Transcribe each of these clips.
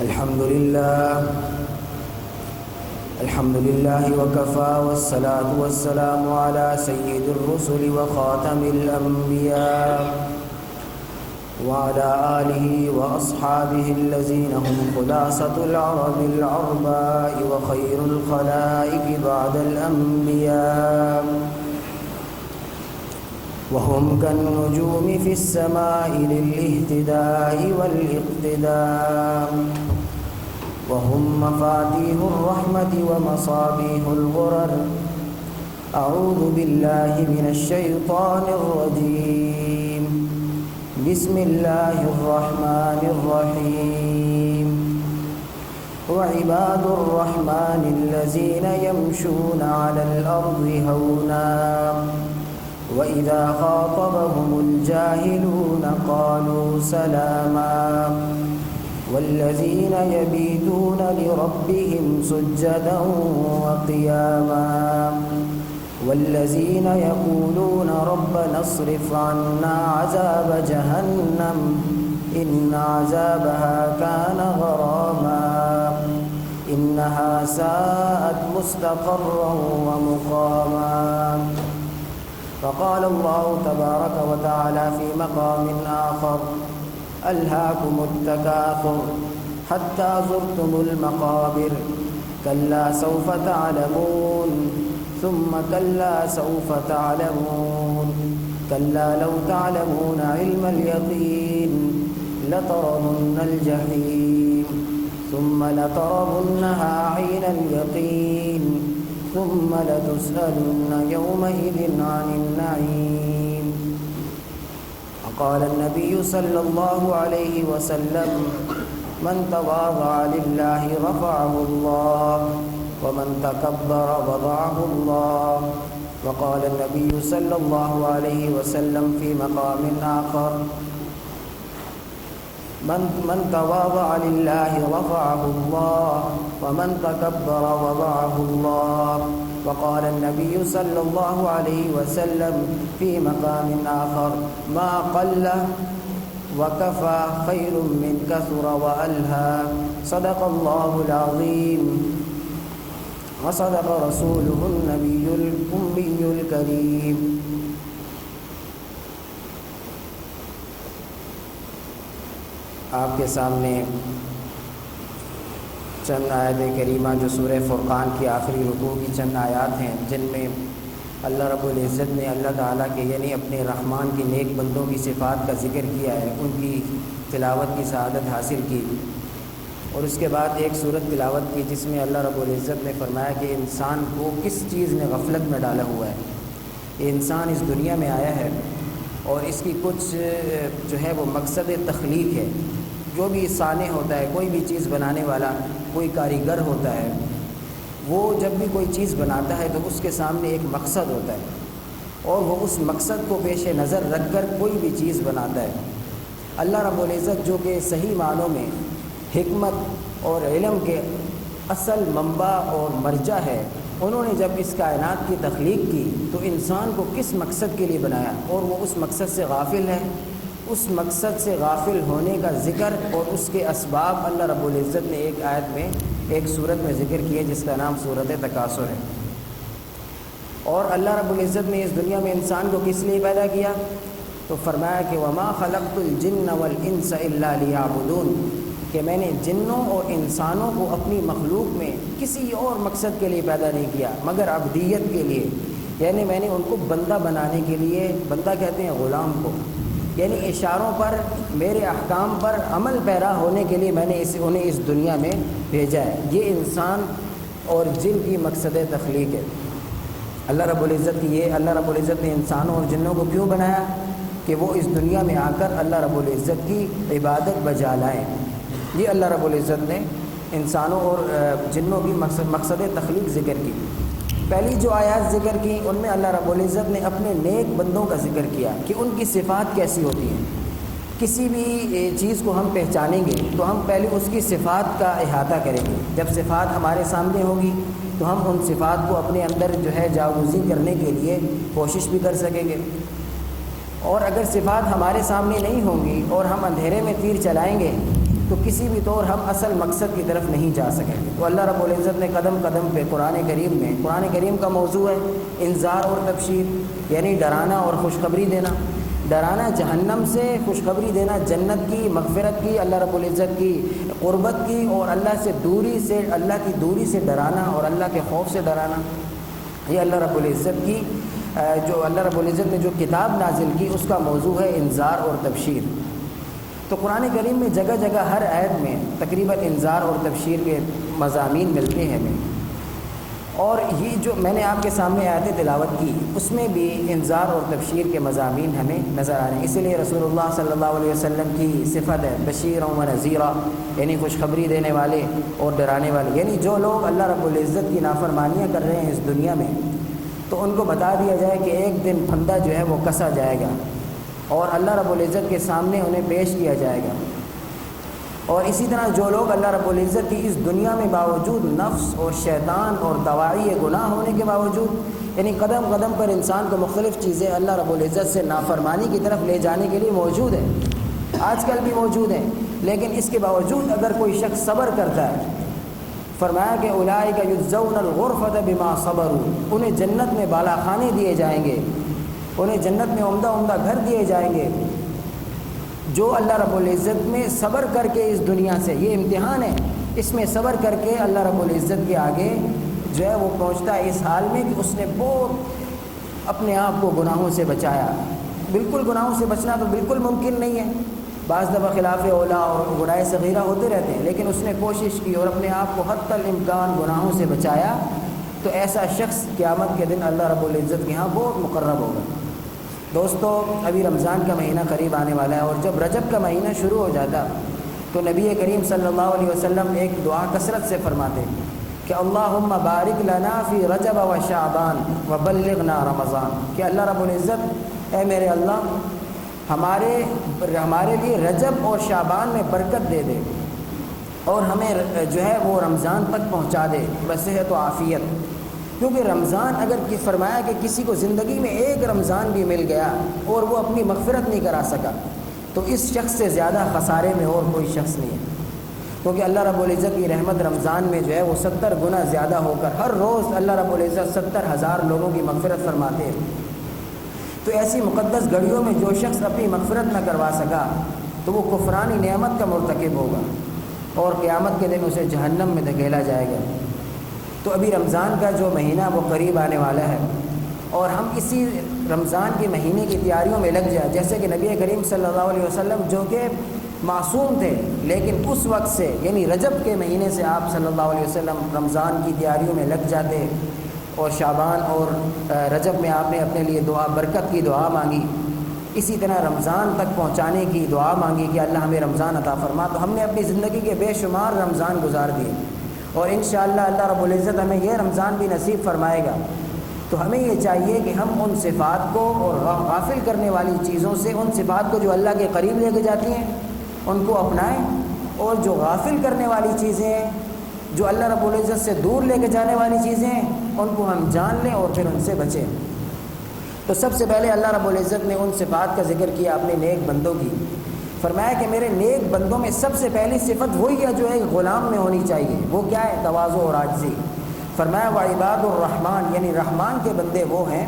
الحمد لله وكفى والصلاة والسلام على سيد الرسل وخاتم الأنبياء وعلى آله وأصحابه الذين هم خلاصة العرب العرباء وخير الخلائق بعد الأنبياء وهم كالنجوم في السماء للاهتداء والاقتداء وهم مفاتيح الرحمة ومصابيح الغرر. أعوذ بالله من الشيطان الرجيم. بسم الله الرحمن الرحيم. وعباد الرحمن الذين يمشون على الأرض هونا وإذا خاطبهم الجاهلون قالوا سلاما والذين يبيتون لربهم سجدا وقياما والذين يقولون ربنا اصرف عنا عذاب جهنم إن عذابها كان غراما إنها ساءت مستقرا ومقاما. فقال الله تبارك وتعالى في مقام آخر: ألهاكم التكاثر حتى زرتم المقابر كلا سوف تعلمون ثم كلا سوف تعلمون كلا لو تعلمون علم اليقين لترون الجحيم ثم لترونها عين اليقين ثم لتسألن يومئذ عن النعيم. قال النبي صلى الله عليه وسلم: من تواضع لله رفعه الله ومن تكبر وضعه الله. وقال النبي صلى الله عليه وسلم في مقام آخر: من تواضع لله رفعه الله ومن تكبر وضعه الله. وقال النبي صلى الله عليه وسلم في مقام آخر: ما قل وكفى خير من كثر وألهى. صدق الله العظيم وصدق رسوله النبي الأمي الكريم. آپ کے سامنے چند آیات کریمہ جو سورہ فرقان کی آخری رکوع کی چند آیات ہیں، جن میں اللہ رب العزت نے اللہ تعالیٰ کے یعنی اپنے رحمان کی نیک بندوں کی صفات کا ذکر کیا ہے، ان کی تلاوت کی سعادت حاصل کی، اور اس کے بعد ایک سورت تلاوت کی جس میں اللہ رب العزت نے فرمایا کہ انسان کو کس چیز نے غفلت میں ڈالا ہوا ہے. یہ انسان اس دنیا میں آیا ہے اور اس کی کچھ جو ہے وہ مقصد تخلیق ہے. جو بھی صانع ہوتا ہے، کوئی بھی چیز بنانے والا، کوئی کاریگر ہوتا ہے، وہ جب بھی کوئی چیز بناتا ہے تو اس کے سامنے ایک مقصد ہوتا ہے اور وہ اس مقصد کو پیش نظر رکھ کر کوئی بھی چیز بناتا ہے. اللہ رب العزت جو کہ صحیح معنوں میں حکمت اور علم کے اصل منبع اور مرجع ہے، انہوں نے جب اس کائنات کی تخلیق کی تو انسان کو کس مقصد کے لیے بنایا اور وہ اس مقصد سے غافل ہے. اس مقصد سے غافل ہونے کا ذکر اور اس کے اسباب اللہ رب العزت نے ایک آیت میں ایک سورت میں ذکر کیا جس کا نام سورت تکاثر ہے. اور اللہ رب العزت نے اس دنیا میں انسان کو کس لیے پیدا کیا؟ تو فرمایا کہ وما خلقت الجن والانس الا لیعبدون، کہ میں نے جنوں اور انسانوں کو اپنی مخلوق میں کسی اور مقصد کے لیے پیدا نہیں کیا مگر عبدیت کے لیے، یعنی میں نے ان کو بندہ بنانے کے لیے، بندہ کہتے ہیں غلام کو، یعنی اشاروں پر میرے احکام پر عمل پیرا ہونے کے لیے میں نے انہیں اس دنیا میں بھیجا ہے. یہ انسان اور جن کی مقصد تخلیق ہے. اللہ رب العزت نے انسانوں اور جنوں کو کیوں بنایا؟ کہ وہ اس دنیا میں آ کر اللہ رب العزت کی عبادت بجا لائیں. یہ اللہ رب العزت نے انسانوں اور جنوں کی مقصد تخلیق ذکر کی. پہلی جو آیات ذکر کی ان میں اللہ رب العزت نے اپنے نیک بندوں کا ذکر کیا کہ ان کی صفات کیسی ہوتی ہیں. کسی بھی چیز کو ہم پہچانیں گے تو ہم پہلے اس کی صفات کا احاطہ کریں گے. جب صفات ہمارے سامنے ہوگی تو ہم ان صفات کو اپنے اندر جو ہے جاگوزی کرنے کے لیے کوشش بھی کر سکیں گے. اور اگر صفات ہمارے سامنے نہیں ہوں گی اور ہم اندھیرے میں تیر چلائیں گے تو کسی بھی طور ہم اصل مقصد کی طرف نہیں جا سکیں گے۔ تو اللہ رب العزت نے قدم قدم پہ قرآن کریم کا موضوع ہے انذار اور تبشیر، یعنی ڈرانا اور خوشخبری دینا۔ ڈرانا جہنم سے، خوشخبری دینا جنت کی، مغفرت کی، اللہ رب العزت کی قربت کی، اور اللہ کی دوری سے ڈرانا اور اللہ کے خوف سے ڈرانا۔ یہ اللہ رب العزت کی جو اللہ رب العزت نے جو کتاب نازل کی اس کا موضوع ہے انذار اور تبشیر۔ تو قرآن کریم میں جگہ جگہ ہر آیت میں تقریباً انذار اور تبشیر کے مضامین ملتے ہیں ہمیں، اور یہ جو میں نے آپ کے سامنے آیت تلاوت کی اس میں بھی انذار اور تبشیر کے مضامین ہمیں نظر آ رہے ہیں۔ اسی لیے رسول اللہ صلی اللہ علیہ وسلم کی صفت ہے بشیرا و نذیرا، یعنی خوشخبری دینے والے اور ڈرانے والے، یعنی جو لوگ اللہ رب العزت کی نافرمانیاں کر رہے ہیں اس دنیا میں تو ان کو بتا دیا جائے کہ ایک دن پھندا جو ہے وہ کسا جائے گا اور اللہ رب العزت کے سامنے انہیں پیش کیا جائے گا۔ اور اسی طرح جو لوگ اللہ رب العزت کی اس دنیا میں باوجود نفس اور شیطان اور دواعی گناہ ہونے کے باوجود، یعنی قدم قدم پر انسان کو مختلف چیزیں اللہ رب العزت سے نافرمانی کی طرف لے جانے کے لیے موجود ہیں، آج کل بھی موجود ہیں، لیکن اس کے باوجود اگر کوئی شخص صبر کرتا ہے، فرمایا کہ اولئک یجزون الغرفۃ بما صبروا، انہیں جنت میں بالا خانے دیے جائیں گے، انہیں جنت میں عمدہ عمدہ گھر دیے جائیں گے، جو اللہ رب العزت میں صبر کر کے اس دنیا سے، یہ امتحان ہے، اس میں صبر کر کے اللہ رب العزت کے آگے جو ہے وہ پہنچتا ہے اس حال میں کہ اس نے بہت اپنے آپ کو گناہوں سے بچایا۔ بالکل گناہوں سے بچنا تو بالکل ممکن نہیں ہے، بعض دفعہ خلاف اولا اور گناہ صغیرہ ہوتے رہتے ہیں، لیکن اس نے کوشش کی اور اپنے آپ کو حتی الامکان گناہوں سے بچایا، تو ایسا شخص قیامت کے دن اللہ رب العزت کے ہاں بہت مقرب ہوگا۔ دوستو، ابھی رمضان کا مہینہ قریب آنے والا ہے، اور جب رجب کا مہینہ شروع ہو جاتا تو نبی کریم صلی اللہ علیہ وسلم ایک دعا کثرت سے فرماتے کہ اللہم بارک لنا فی رجب و شعبان وبلغنا رمضان، کہ اللہ رب العزت اے میرے اللہ ہمارے لیے رجب اور شعبان میں برکت دے دے اور ہمیں جو ہے وہ رمضان تک پہنچا دے بصحت و عافیت، کیونکہ رمضان اگر فرمایا کہ کسی کو زندگی میں ایک رمضان بھی مل گیا اور وہ اپنی مغفرت نہیں کرا سکا تو اس شخص سے زیادہ خسارے میں اور کوئی شخص نہیں ہے، کیونکہ اللہ رب العزت کی رحمت رمضان میں جو ہے وہ 70 گنا زیادہ ہو کر ہر روز اللہ رب العزت 70,000 لوگوں کی مغفرت فرماتے ہیں۔ تو ایسی مقدس گھڑیوں میں جو شخص اپنی مغفرت نہ کروا سکا تو وہ کفرانی نعمت کا مرتکب ہوگا اور قیامت کے دن اسے جہنم میں دھکیلا جائے گا۔ تو ابھی رمضان کا جو مہینہ وہ قریب آنے والا ہے، اور ہم اسی رمضان کے مہینے کی تیاریوں میں لگ جائیں، جیسے کہ نبی کریم صلی اللہ علیہ وسلم جو کہ معصوم تھے، لیکن اس وقت سے یعنی رجب کے مہینے سے آپ صلی اللہ علیہ وسلم رمضان کی تیاریوں میں لگ جاتے، اور شعبان اور رجب میں آپ نے اپنے لیے برکت کی دعا مانگی، اسی طرح رمضان تک پہنچانے کی دعا مانگی کہ اللہ ہمیں رمضان عطا فرما۔ تو ہم نے اپنی زندگی کے بے شمار رمضان گزار دیے، اور انشاءاللہ اللہ رب العزت ہمیں یہ رمضان بھی نصیب فرمائے گا۔ تو ہمیں یہ چاہیے کہ ہم ان صفات کو اور غافل کرنے والی چیزوں سے، ان صفات کو جو اللہ کے قریب لے کے جاتی ہیں ان کو اپنائیں، اور جو غافل کرنے والی چیزیں ہیں، جو اللہ رب العزت سے دور لے کے جانے والی چیزیں ہیں، ان کو ہم جان لیں اور پھر ان سے بچیں۔ تو سب سے پہلے اللہ رب العزت نے ان صفات کا ذکر کیا اپنے نیک بندوں کی، فرمایا کہ میرے نیک بندوں میں سب سے پہلی صفت وہی ہے جو ایک غلام میں ہونی چاہیے، وہ کیا ہے؟ تواضع اور عاجزی۔ فرمایا وعباد الرحمن، یعنی رحمان کے بندے وہ ہیں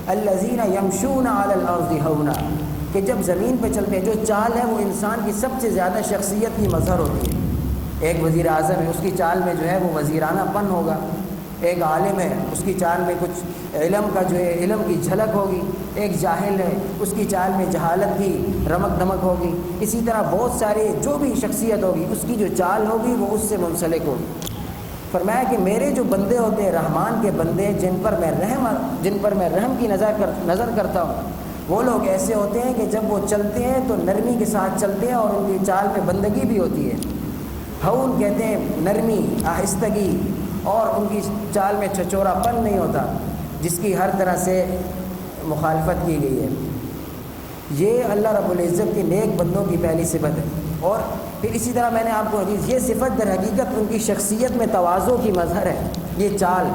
الذین یمشون علی الارض ہونا، کہ جب زمین پہ چلتے ہیں، جو چال ہے وہ انسان کی سب سے زیادہ شخصیت کی مظہر ہوتی ہے۔ ایک وزیر اعظم ہے، اس کی چال میں جو ہے وہ وزیرانہ پن ہوگا، ایک عالم ہے اس کی چال میں کچھ علم کا جو ہے علم کی جھلک ہوگی، ایک جاہل ہے اس کی چال میں جہالت کی رمک دمک ہوگی، اسی طرح بہت سارے جو بھی شخصیت ہوگی اس کی جو چال ہوگی وہ اس سے منسلک ہوگی۔ فرمایا کہ میرے جو بندے ہوتے ہیں رحمان کے بندے، جن پر میں رحم کی نظر کرتا ہوں، وہ لوگ ایسے ہوتے ہیں کہ جب وہ چلتے ہیں تو نرمی کے ساتھ چلتے ہیں اور ان کی چال میں بندگی بھی ہوتی ہے۔ ہون کہتے ہیں نرمی، آہستگی، اور ان کی چال میں چھچورا پن نہیں ہوتا جس کی ہر طرح سے مخالفت کی گئی ہے۔ یہ اللہ رب العزت کے نیک بندوں کی پہلی صفت ہے۔ اور پھر اسی طرح میں نے آپ کو حدیث، یہ صفت در حقیقت ان کی شخصیت میں تواضع کی مظہر ہے، یہ چال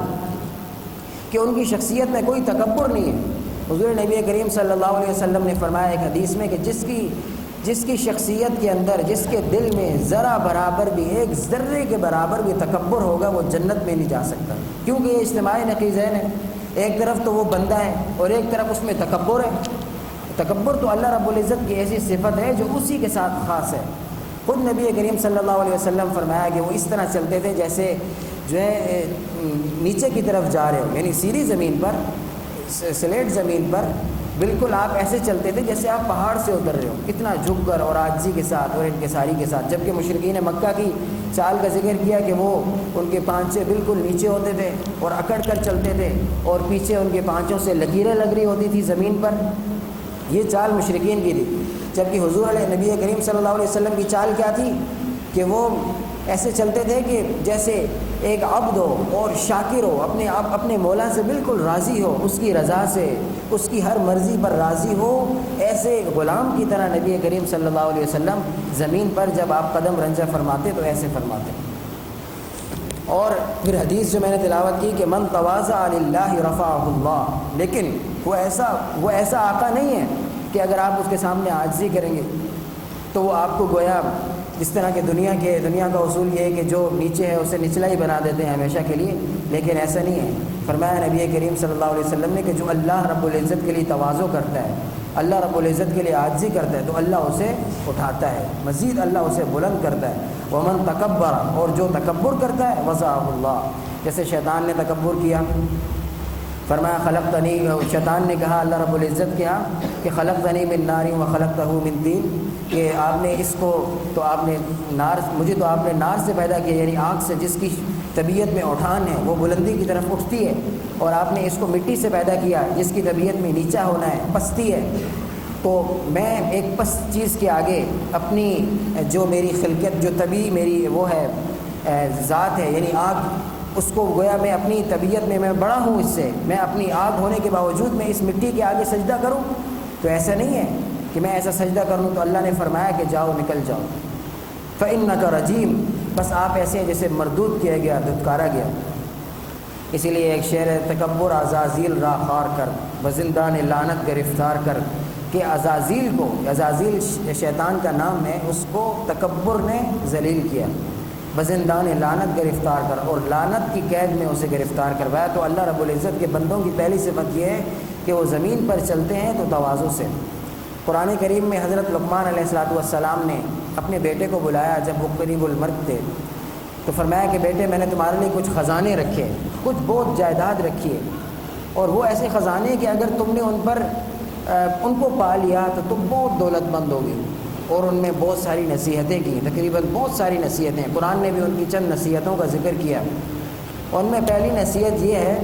کہ ان کی شخصیت میں کوئی تکبر نہیں ہے۔ حضور نبی کریم صلی اللہ علیہ وسلم نے فرمایا ایک حدیث میں کہ جس کی جس کی شخصیت کے اندر، جس کے دل میں ذرا برابر بھی، ایک ذرے کے برابر بھی تکبر ہوگا، وہ جنت میں نہیں جا سکتا، کیونکہ یہ اجتماعی نقیضین ہے۔ ایک طرف تو وہ بندہ ہے اور ایک طرف اس میں تکبر ہے۔ تکبر تو اللہ رب العزت کی ایسی صفت ہے جو اسی کے ساتھ خاص ہے۔ خود نبی کریم صلی اللہ علیہ وسلم فرمایا کہ وہ اس طرح چلتے تھے جیسے جو ہے نیچے کی طرف جا رہے ہو، یعنی سیدھی زمین پر، سلیٹ زمین پر بالکل آپ ایسے چلتے تھے جیسے آپ پہاڑ سے اتر رہے ہو، اتنا جھک کر اور عاجزی کے ساتھ اور انکساری کے ساتھ۔ جبکہ مشرکین مکہ کی چال کا ذکر کیا کہ وہ ان کے پانچے بالکل نیچے ہوتے تھے اور اکڑ کر چلتے تھے اور پیچھے ان کے پانچوں سے لکیریں لگ رہی ہوتی تھی زمین پر، یہ چال مشرکین کی تھی۔ جبکہ حضور علیہ نبی کریم صلی اللہ علیہ وسلم کی چال کیا تھی کہ وہ ایسے چلتے تھے کہ جیسے ایک عبد ہو اور شاکر ہو، اپنے مولا سے بالکل راضی ہو، اس کی رضا سے، اس کی ہر مرضی پر راضی ہو، ایسے غلام کی طرح نبی کریم صلی اللہ علیہ وسلم زمین پر جب آپ قدم رنجہ فرماتے تو ایسے فرماتے۔ اور پھر حدیث جو میں نے تلاوت کی کہ من تواضع للہ رفعہ اللہ، لیکن وہ ایسا آقا نہیں ہے کہ اگر آپ اس کے سامنے عاجزی کریں گے تو وہ آپ کو گویا جس طرح کہ دنیا کا اصول یہ ہے کہ جو نیچے ہے اسے نچلا ہی بنا دیتے ہیں ہمیشہ کے لیے، لیکن ایسا نہیں ہے۔ فرمایا نبی کریم صلی اللہ علیہ وسلم نے کہ جو اللہ رب العزت کے لیے تواضع کرتا ہے، اللہ رب العزت کے لیے عاجزی کرتا ہے تو اللہ اسے اٹھاتا ہے، مزید اللہ اسے بلند کرتا ہے۔ ومن تکبر، اور جو تکبر کرتا ہے وضعہ اللہ، جیسے شیطان نے تکبر کیا، فرمایا خلقتنی، شیطان نے کہا اللہ رب العزت کیا کہ خلقتنی من نار و خلقتہ من طین، کہ آپ نے اس کو تو آپ نے مجھے تو آپ نے نار سے پیدا کیا، یعنی آگ سے جس کی طبیعت میں اٹھان ہے وہ بلندی کی طرف اٹھتی ہے، اور آپ نے اس کو مٹی سے پیدا کیا جس کی طبیعت میں نیچا ہونا ہے، پستی ہے۔ تو میں ایک پست چیز کے آگے اپنی جو میری خلقت، جو طبی میری وہ ہے ذات ہے، یعنی آگ، اس کو گویا میں اپنی طبیعت میں بڑا ہوں اس سے، میں اپنی آگ ہونے کے باوجود میں اس مٹی کے آگے سجدہ کروں، تو ایسا نہیں ہے کہ میں ایسا سجدہ کروں۔ تو اللہ نے فرمایا کہ جاؤ، نکل جاؤ، فإنک رجیم، بس آپ ایسے ہیں جیسے مردود کیا گیا، دھتکارا گیا۔ اسی لیے ایک شعر ہے، تکبر عزازیل را خار کر بزندان لعنت گرفتار کر، کہ عزازیل کو، عزازیل شیطان کا نام ہے، اس کو تکبر نے ذلیل کیا، بزندان لعنت گرفتار کر، اور لعنت کی قید میں اسے گرفتار کروایا۔ تو اللہ رب العزت کے بندوں کی پہلی صفت یہ ہے کہ وہ زمین پر چلتے ہیں تو تواضع سے۔ قرآن کریم میں حضرت لقمان علیہ السلام نے اپنے بیٹے کو بلایا جب وہ قریب المرگ تھے، تو فرمایا کہ بیٹے میں نے تمہارے لیے کچھ خزانے رکھے، کچھ بہت جائیداد رکھی ہے، اور وہ ایسے خزانے کہ اگر تم نے ان کو پا لیا تو تم بہت دولت مند ہوگی۔ اور ان میں بہت ساری نصیحتیں کی، تقریباً بہت ساری نصیحتیں، قرآن نے بھی ان کی چند نصیحتوں کا ذکر کیا۔ ان میں پہلی نصیحت یہ ہے،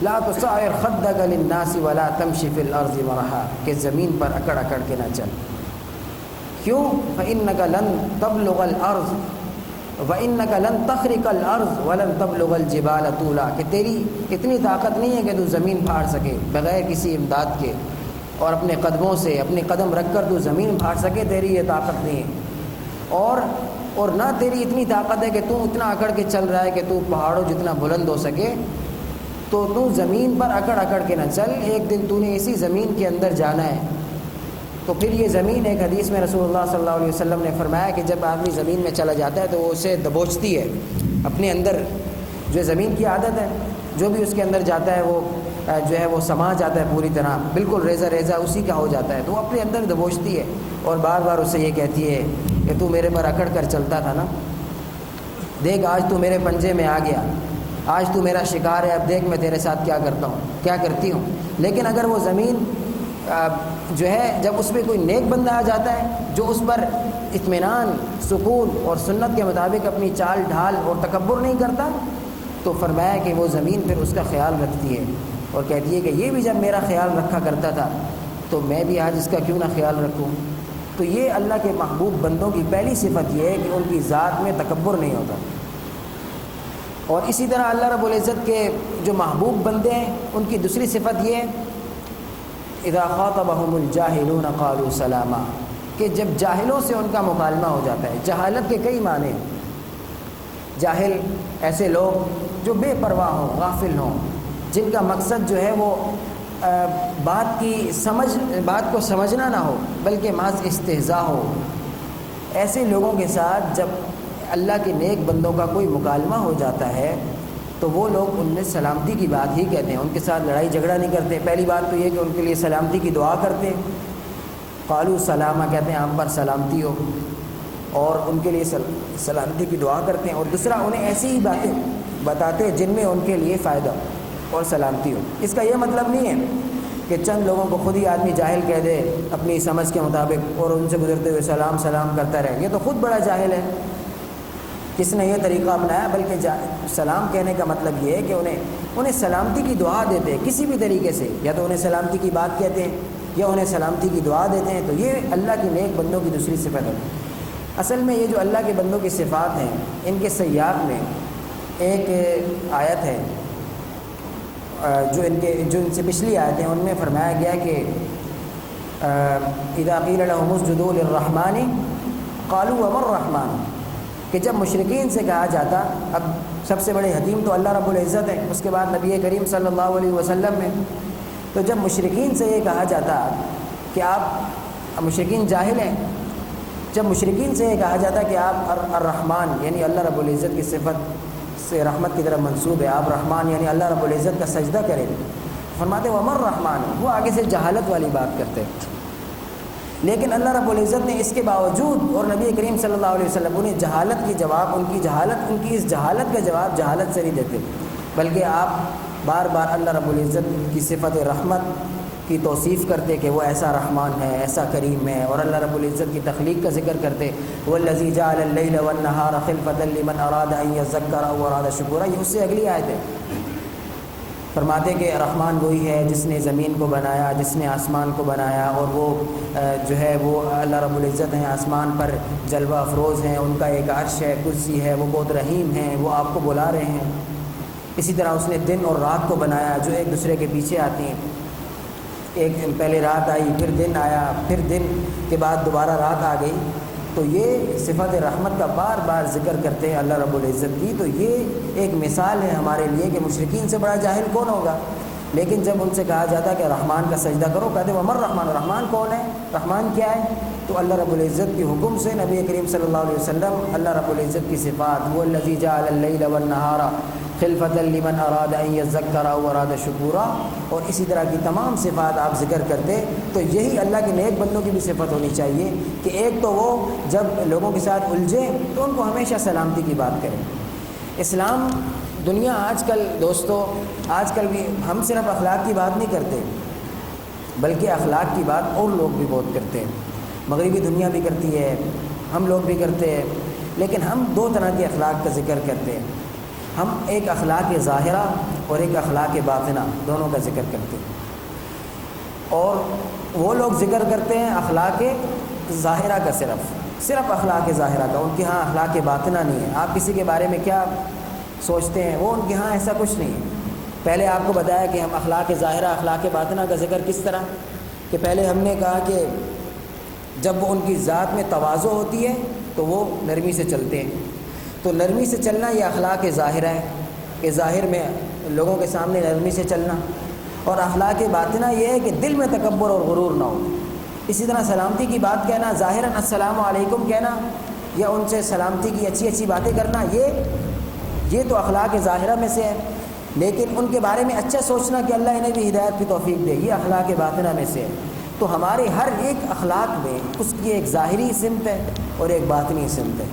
لا تصعر خدک للناس ولا تمشی فی الارض مرحا، کہ زمین پر اکڑ اکڑ کے نہ چل۔ کیوں؟ فإنک لن تبلغ الارض وإنک لن تخرق الارض ولن تبلغ الجبال طولا، کہ تیری اتنی طاقت نہیں ہے کہ تو زمین پھاڑ سکے بغیر کسی امداد کے، اور اپنے قدموں سے اپنے قدم رکھ کر تو زمین پھاڑ سکے، تیری یہ طاقت نہیں ہے۔ اور نہ تیری اتنی طاقت ہے کہ تو اتنا اکڑ کے چل رہا ہے کہ تو پہاڑوں جتنا بلند ہو سکے، تو زمین پر اکڑ اکڑ کے نہ چل، ایک دن تو نے اسی زمین کے اندر جانا ہے۔ تو پھر یہ زمین، ایک حدیث میں رسول اللہ صلی اللہ علیہ وسلم نے فرمایا کہ جب آدمی زمین میں چلا جاتا ہے تو وہ اسے دبوچتی ہے اپنے اندر، جو زمین کی عادت ہے، جو بھی اس کے اندر جاتا ہے وہ جو ہے وہ سما جاتا ہے پوری طرح، بالکل ریزہ ریزہ اسی کا ہو جاتا ہے، تو وہ اپنے اندر دبوچتی ہے اور بار بار اسے یہ کہتی ہے کہ تو میرے پر اکڑ کر چلتا تھا نا، دیکھ آج تو میرے پنجے میں آ گیا، آج تو میرا شکار ہے، اب دیکھ میں تیرے ساتھ کیا کرتا ہوں، کیا کرتی ہوں۔ لیکن اگر وہ زمین جو ہے، جب اس میں کوئی نیک بندہ آ جاتا ہے جو اس پر اطمینان، سکون اور سنت کے مطابق اپنی چال ڈھال اور تکبر نہیں کرتا، تو فرمایا کہ وہ زمین پھر اس کا خیال رکھتی ہے اور کہتی ہے کہ یہ بھی جب میرا خیال رکھا کرتا تھا تو میں بھی آج اس کا کیوں نہ خیال رکھوں۔ تو یہ اللہ کے محبوب بندوں کی پہلی صفت یہ ہے کہ ان کی ذات میں تکبر نہیں ہوتا۔ اور اسی طرح اللہ رب العزت کے جو محبوب بندے ہیں ان کی دوسری صفت یہ ہے، اذا خاطبهم الجاہلون قالوا سلاما، کہ جب جاہلوں سے ان کا مکالمہ ہو جاتا ہے۔ جہالت کے کئی معنی ہیں۔ جاہل ایسے لوگ جو بے پرواہ ہوں، غافل ہوں، جن کا مقصد جو ہے وہ بات کو سمجھنا نہ ہو بلکہ محض استہزاء ہو، ایسے لوگوں کے ساتھ جب اللہ کے نیک بندوں کا کوئی مکالمہ ہو جاتا ہے تو وہ لوگ ان میں سلامتی کی بات ہی کہتے ہیں، ان کے ساتھ لڑائی جھگڑا نہیں کرتے۔ پہلی بات تو یہ کہ ان کے لیے سلامتی کی دعا کرتے ہیں، قالوا سلامہ کہتے ہیں آپ پر سلامتی ہو، اور ان کے لیے سلامتی کی دعا کرتے ہیں۔ اور دوسرا انہیں ایسی ہی باتیں بتاتے ہیں جن میں ان کے لیے فائدہ اور سلامتی ہو۔ اس کا یہ مطلب نہیں ہے کہ چند لوگوں کو خود ہی آدمی جاہل کہہ دے اپنی سمجھ کے مطابق اور ان سے گزرتے ہوئے سلام سلام کرتا رہے، یہ تو خود بڑا جاہل ہے کس نے یہ طریقہ اپنایا۔ بلکہ سلام کہنے کا مطلب یہ ہے کہ انہیں سلامتی کی دعا دیتے ہیں کسی بھی طریقے سے، یا تو انہیں سلامتی کی بات کہتے ہیں یا انہیں سلامتی کی دعا دیتے ہیں، تو یہ اللہ کے نیک بندوں کی دوسری صفت ہے۔ اصل میں یہ جو اللہ کے بندوں کی صفات ہیں، ان کے سیاق میں ایک آیت ہے جو ان سے پچھلی آیت ہیں، ان میں فرمایا گیا کہ اذا قیل لهم اسجدوا للرحمن قالوا وما الرحمن، کہ جب مشرکین سے کہا جاتا، اب سب سے بڑے حکیم تو اللہ رب العزت ہے، اس کے بعد نبی کریم صلی اللہ علیہ وسلم میں، تو جب مشرکین سے یہ کہا جاتا کہ آپ مشرکین جاہل ہیں، جب مشرکین سے یہ کہا جاتا کہ آپ الرحمن یعنی اللہ رب العزت کی صفت سے رحمت کی طرف منسوب ہے، آپ رحمان یعنی اللہ رب العزت کا سجدہ کریں، فرماتے ومر رحمان، وہ آگے سے جہالت والی بات کرتے۔ لیکن اللہ رب العزت نے اس کے باوجود اور نبی کریم صلی اللہ علیہ وسلم انہیں جہالت کی جواب، ان کی اس جہالت کا جواب جہالت سے نہیں دیتے، بلکہ آپ بار بار اللہ رب العزت کی صفت رحمت کی توصیف کرتے کہ وہ ایسا رحمان ہے، ایسا کریم ہے، اور اللہ رب العزت کی تخلیق کا ذکر کرتے، والذی جعل اللیل والنہار خلفۃ لمن اراد ان یذکر او اراد شکورا، یہ اس سے اگلی آیت ہے۔ فرماتے کہ رحمان وہی ہے جس نے زمین کو بنایا، جس نے آسمان کو بنایا، اور وہ جو ہے وہ اللہ رب العزت ہیں، آسمان پر جلوہ افروز ہیں، ان کا ایک عرش ہے، کرسی ہے، وہ بہت رحیم ہیں، وہ آپ کو بلا رہے ہیں۔ اسی طرح اس نے دن اور رات کو بنایا جو ایک دوسرے کے پیچھے آتی ہیں، ایک پہلے رات آئی، پھر دن آیا، پھر دن کے بعد دوبارہ رات آ گئی، تو یہ صفت رحمت کا بار بار ذکر کرتے ہیں اللہ رب العزت کی۔ تو یہ ایک مثال ہے ہمارے لیے کہ مشرکین سے بڑا جاہل کون ہوگا، لیکن جب ان سے کہا جاتا کہ رحمان کا سجدہ کرو، کہتے ہیں ومر رحمان، رحمان کون ہے، رحمان کیا ہے؟ تو اللہ رب العزت کے حکم سے نبی کریم صلی اللہ علیہ وسلم اللہ رب العزت کی صفات، وہ الذی جعل اللیل والنہار خلفۃ لمن اراد ان یذکر او اراد شکورا، اور اسی طرح کی تمام صفات آپ ذکر کرتے، تو یہی اللہ کے نیک بندوں کی بھی صفت ہونی چاہیے کہ ایک تو وہ جب لوگوں کے ساتھ الجھے تو ان کو ہمیشہ سلامتی کی بات کریں۔ اسلام دنیا آج کل دوستو، آج کل بھی ہم صرف اخلاق کی بات نہیں کرتے بلکہ اخلاق کی بات اور لوگ بھی بہت کرتے ہیں، مغربی دنیا بھی کرتی ہے، ہم لوگ بھی کرتے ہیں، لیکن ہم دو طرح کے اخلاق کا ذکر کرتے ہیں۔ ہم ایک اخلاق ظاہرہ اور ایک اخلاق باطنہ دونوں کا ذکر کرتے ہیں، اور وہ لوگ ذکر کرتے ہیں اخلاق ظاہرہ کا، صرف اخلاق ظاہرہ کا، ان کے ہاں اخلاق باطنہ نہیں ہے۔ آپ کسی کے بارے میں کیا سوچتے ہیں، وہ ان کے ہاں ایسا کچھ نہیں ہے۔ پہلے آپ کو بتایا کہ ہم اخلاق ظاہرہ اخلاق باطنہ کا ذکر کس طرح، کہ پہلے ہم نے کہا کہ جب وہ ان کی ذات میں تواضع ہوتی ہے تو وہ نرمی سے چلتے ہیں، تو نرمی سے چلنا یہ اخلاق ظاہرہ ہے کہ ظاہر میں لوگوں کے سامنے نرمی سے چلنا، اور اخلاق باطنہ یہ ہے کہ دل میں تکبر اور غرور نہ ہو۔ اسی طرح سلامتی کی بات کہنا، ظاہراً السلام علیکم کہنا یا ان سے سلامتی کی اچھی اچھی باتیں کرنا، یہ تو اخلاق ظاہرہ میں سے ہے، لیکن ان کے بارے میں اچھا سوچنا کہ اللہ انہیں بھی ہدایت کی توفیق دے، یہ اخلاق باطنہ میں سے ہے۔ تو ہمارے ہر ایک اخلاق میں اس کی ایک ظاہری سمت ہے اور ایک باطنی سمت ہے،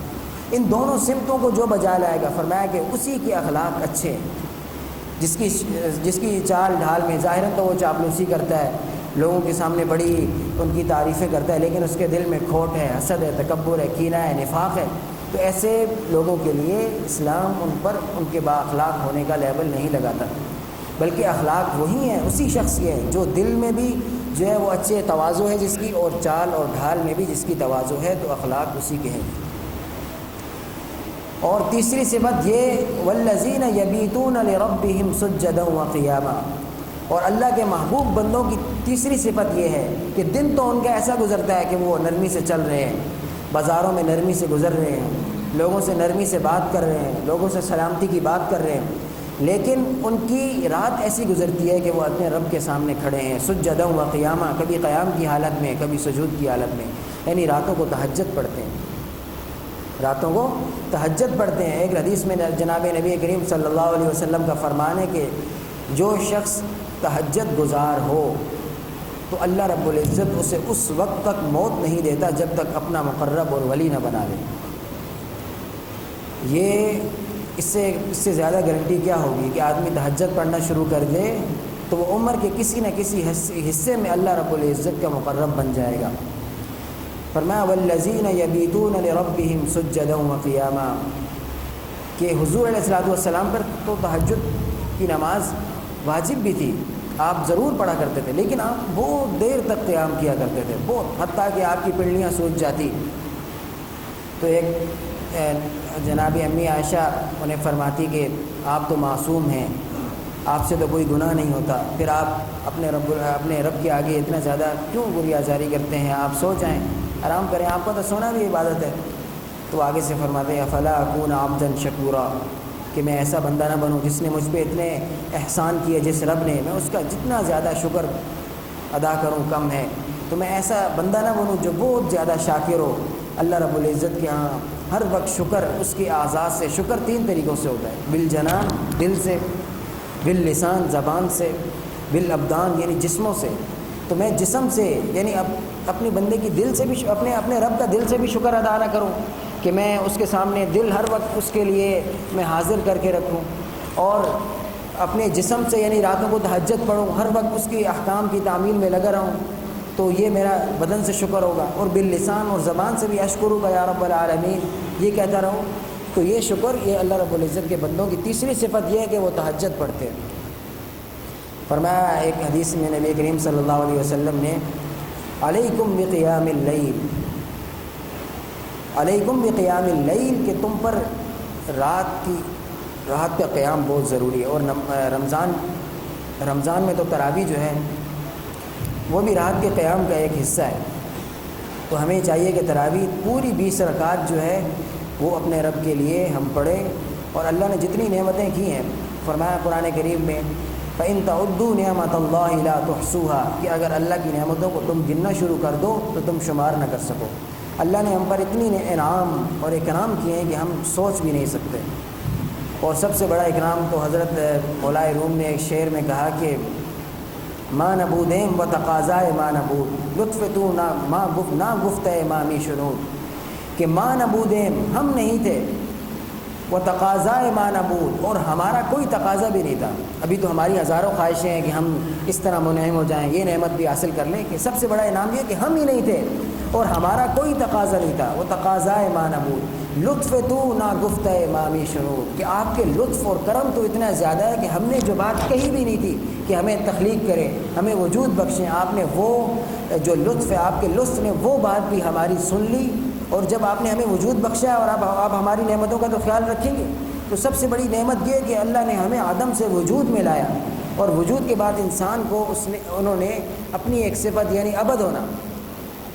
ان دونوں سمتوں کو جو بجا لائے گا، فرمایا کہ اسی کے اخلاق اچھے ہیں، جس کی چال ڈھال میں ظاہراً تو وہ چاپلوسی کرتا ہے، لوگوں کے سامنے بڑی ان کی تعریفیں کرتا ہے، لیکن اس کے دل میں کھوٹ ہے، حسد ہے، تکبر ہے، کینہ ہے، نفاق ہے، تو ایسے لوگوں کے لیے اسلام ان پر ان کے با اخلاق ہونے کا لیبل نہیں لگاتا، بلکہ اخلاق وہی ہیں، اسی شخص کے ہیں جو دل میں بھی جو ہے وہ اچھے تواضع ہے جس کی، اور چال اور ڈھال میں بھی جس کی تواضع ہے، تو اخلاق اسی کے ہیں۔ اور تیسری صفت یہ والذین یبیتون لربہم سجدا وقیاما، اور اللہ کے محبوب بندوں کی تیسری صفت یہ ہے کہ دن تو ان کا ایسا گزرتا ہے کہ وہ نرمی سے چل رہے ہیں، بازاروں میں نرمی سے گزر رہے ہیں، لوگوں سے نرمی سے بات کر رہے ہیں، لوگوں سے سلامتی کی بات کر رہے ہیں، لیکن ان کی رات ایسی گزرتی ہے کہ وہ اپنے رب کے سامنے کھڑے ہیں سجدا و قیامہ، کبھی قیام کی حالت میں، کبھی سجود کی حالت میں، یعنی راتوں کو تہجد پڑھتے ہیں، راتوں کو تہجد پڑھتے ہیں۔ ایک حدیث میں جناب نبی کریم صلی اللہ علیہ وسلم کا فرمان ہے کہ جو شخص تہجد گزار ہو تو اللہ رب العزت اسے اس وقت تک موت نہیں دیتا جب تک اپنا مقرب اور ولی نہ بنا لے۔ یہ اس سے زیادہ گارنٹی کیا ہوگی کہ آدمی تہجد پڑھنا شروع کر دے تو وہ عمر کے کسی نہ کسی حصے میں اللہ رب العزت کا مقرب بن جائے گا۔ فرمایا والذین یبیتون لربہم سجدا وقیاما، کہ حضور علیہ الصلوۃ والسلام پر تو تہجد کی نماز واجب بھی تھی، آپ ضرور پڑھا کرتے تھے، لیکن آپ بہت دیر تک قیام کیا کرتے تھے، بہت، حتیٰ کہ آپ کی پنڈلیاں سوج جاتی۔ تو ایک جناب امی عائشہ انہیں فرماتی کہ آپ تو معصوم ہیں، آپ سے تو کوئی گناہ نہیں ہوتا، پھر آپ اپنے رب کے آگے اتنا زیادہ کیوں گریہ جاری کرتے ہیں، آپ سو جائیں، آرام کریں، آپ کا تو سونا بھی عبادت ہے۔ تو آگے سے فرماتے ہیں افلا اکون عبدا شکورا، کہ میں ایسا بندہ نہ بنوں جس نے مجھ پہ اتنے احسان کیے، جس رب نے، میں اس کا جتنا زیادہ شکر ادا کروں کم ہے، تو میں ایسا بندہ نہ بنوں جو بہت زیادہ شاکر ہو۔ اللہ رب العزت کے ہاں ہر وقت شکر اس کی اعضاء سے، شکر 3 طریقوں سے ہوتا ہے، بالجنان دل سے، باللسان زبان سے، بالابدان یعنی جسموں سے۔ تو میں جسم سے یعنی اپنے بندے کی دل سے بھی اپنے رب کا دل سے بھی شکر ادا نہ کروں کہ میں اس کے سامنے دل ہر وقت اس کے لیے میں حاضر کر کے رکھوں، اور اپنے جسم سے یعنی راتوں کو تہجد پڑھوں، ہر وقت اس کی احکام کی تعمیل میں لگا رہوں، تو یہ میرا بدن سے شکر ہوگا، اور باللسان اور زبان سے بھی اشکرک یا رب العالمین یہ کہتا رہوں، تو یہ شکر، یہ اللہ رب العزت کے بندوں کی تیسری صفت یہ ہے کہ وہ تہجد پڑھتے ہیں۔ فرمایا ایک حدیث میں نبی کریم صلی اللہ علیہ وسلم نے علیکم بقیام اللیل، علیکم بقیام اللیل، کہ تم پر رات کا قیام بہت ضروری ہے، اور رمضان میں تو تراویح جو ہے وہ بھی رات کے قیام کا ایک حصہ ہے، تو ہمیں چاہیے کہ تراویح پوری 20 رکعات جو ہے وہ اپنے رب کے لیے ہم پڑھیں، اور اللہ نے جتنی نعمتیں کی ہیں، فرمایا قرآن کریم میں فَإِن تَعُدُّوا نِعْمَتَ اللَّهِ لَا تُحْصُوهَا، کہ اگر اللہ کی نعمتوں کو تم گننا شروع کر دو تو تم شمار نہ کر سکو۔ اللہ نے ہم پر اتنی انعام اور اکرام کیے ہیں کہ ہم سوچ بھی نہیں سکتے، اور سب سے بڑا اکرام تو حضرت مولا روم نے ایک شعر میں کہا کہ ماں نبودیم و تقاضائے ماں نبود، لطف تو نہ گفت امامی شنود، کہ ماں نبودیم ہم نہیں تھے، وہ تقاضائے ماں نبود، اور ہمارا کوئی تقاضا بھی نہیں تھا۔ ابھی تو ہماری ہزاروں خواہشیں ہیں کہ ہم اس طرح منعم ہو جائیں، یہ نعمت بھی حاصل کر لیں، کہ سب سے بڑا انعام یہ کہ ہم ہی نہیں تھے اور ہمارا کوئی تقاضا نہیں تھا۔ وہ تقاضائے ماں نبود، لطف تو نہ گفت امامی شنود، کہ آپ کے لطف اور کرم تو اتنا زیادہ ہے کہ ہم نے جو بات کہی بھی نہیں تھی کہ ہمیں تخلیق کریں، ہمیں وجود بخشیں، آپ نے وہ جو لطف ہے، آپ کے لطف نے وہ بات بھی ہماری سن لی، اور جب آپ نے ہمیں وجود بخشا ہے اور آپ ہماری نعمتوں کا تو خیال رکھیں گے، تو سب سے بڑی نعمت یہ کہ اللہ نے ہمیں آدم سے وجود میں لایا، اور وجود کے بعد انسان کو انہوں نے اپنی ایک صفت یعنی ابد ہونا۔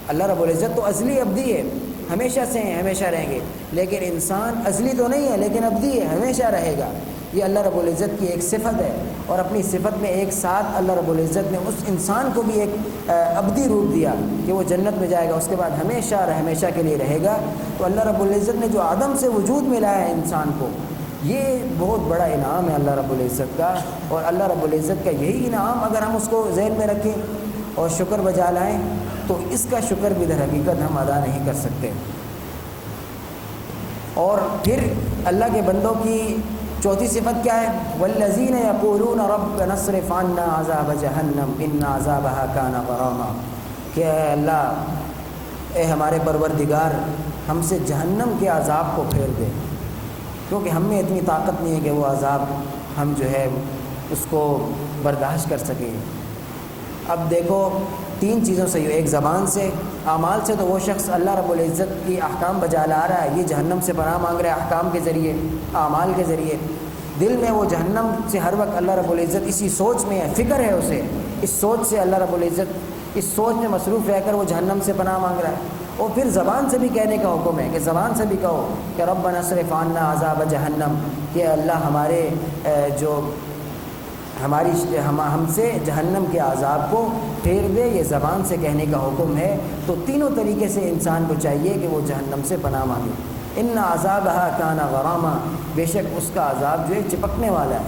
اللہ رب العزت تو ازلی ابدی ہے، ہمیشہ سے ہیں، ہمیشہ رہیں گے، لیکن انسان ازلی تو نہیں ہے لیکن ابدی ہے، ہمیشہ رہے گا۔ یہ اللہ رب العزت کی ایک صفت ہے، اور اپنی صفت میں ایک ساتھ اللہ رب العزت نے اس انسان کو بھی ایک ابدی روپ دیا کہ وہ جنت میں جائے گا، اس کے بعد ہمیشہ کے لیے رہے گا۔ تو اللہ رب العزت نے جو آدم سے وجود میں لایا ہے انسان کو، یہ بہت بڑا انعام ہے اللہ رب العزت کا، اور اللہ رب العزت کا یہی انعام اگر ہم اس کو ذہن میں رکھیں اور شکر بجا لائیں تو اس کا شکر بھی در حقیقت ہم ادا نہیں کر سکتے۔ اور پھر اللہ کے بندوں کی چوتھی صفت کیا ہے؟ والذین یقولون ربنا اصرف عنا عذاب جہنم ان عذابها کان غراما، کہ اے اللہ، اے ہمارے پروردگار، ہم سے جہنم کے عذاب کو پھیر دے، کیونکہ ہم میں اتنی طاقت نہیں ہے کہ وہ عذاب ہم جو ہے اس کو برداشت کر سکیں۔ اب دیکھو 3 چیزوں سے، ایک زبان سے، اعمال سے، تو وہ شخص اللہ رب العزت کی احکام بجا لا رہا ہے، یہ جہنم سے پناہ مانگ رہا ہے احکام کے ذریعے، اعمال کے ذریعے۔ دل میں وہ جہنم سے ہر وقت اللہ رب العزت اسی سوچ میں ہے، فکر ہے اسے، اس سوچ سے اللہ رب العزت اس سوچ میں مصروف رہ کر وہ جہنم سے پناہ مانگ رہا ہے۔ اور پھر زبان سے بھی کہنے کا حکم ہے کہ زبان سے بھی کہو کہ ربنا اصرف عنا عذاب جہنم، کہ اللہ ہمارے جو ہم سے جہنم کے عذاب کو پھیر دے، یہ زبان سے کہنے کا حکم ہے۔ تو تینوں طریقے سے انسان کو چاہیے کہ وہ جہنم سے پناہ مانگے۔ ان عذابھا کان غراما، بے شک اس کا عذاب جو ہے چپکنے والا ہے۔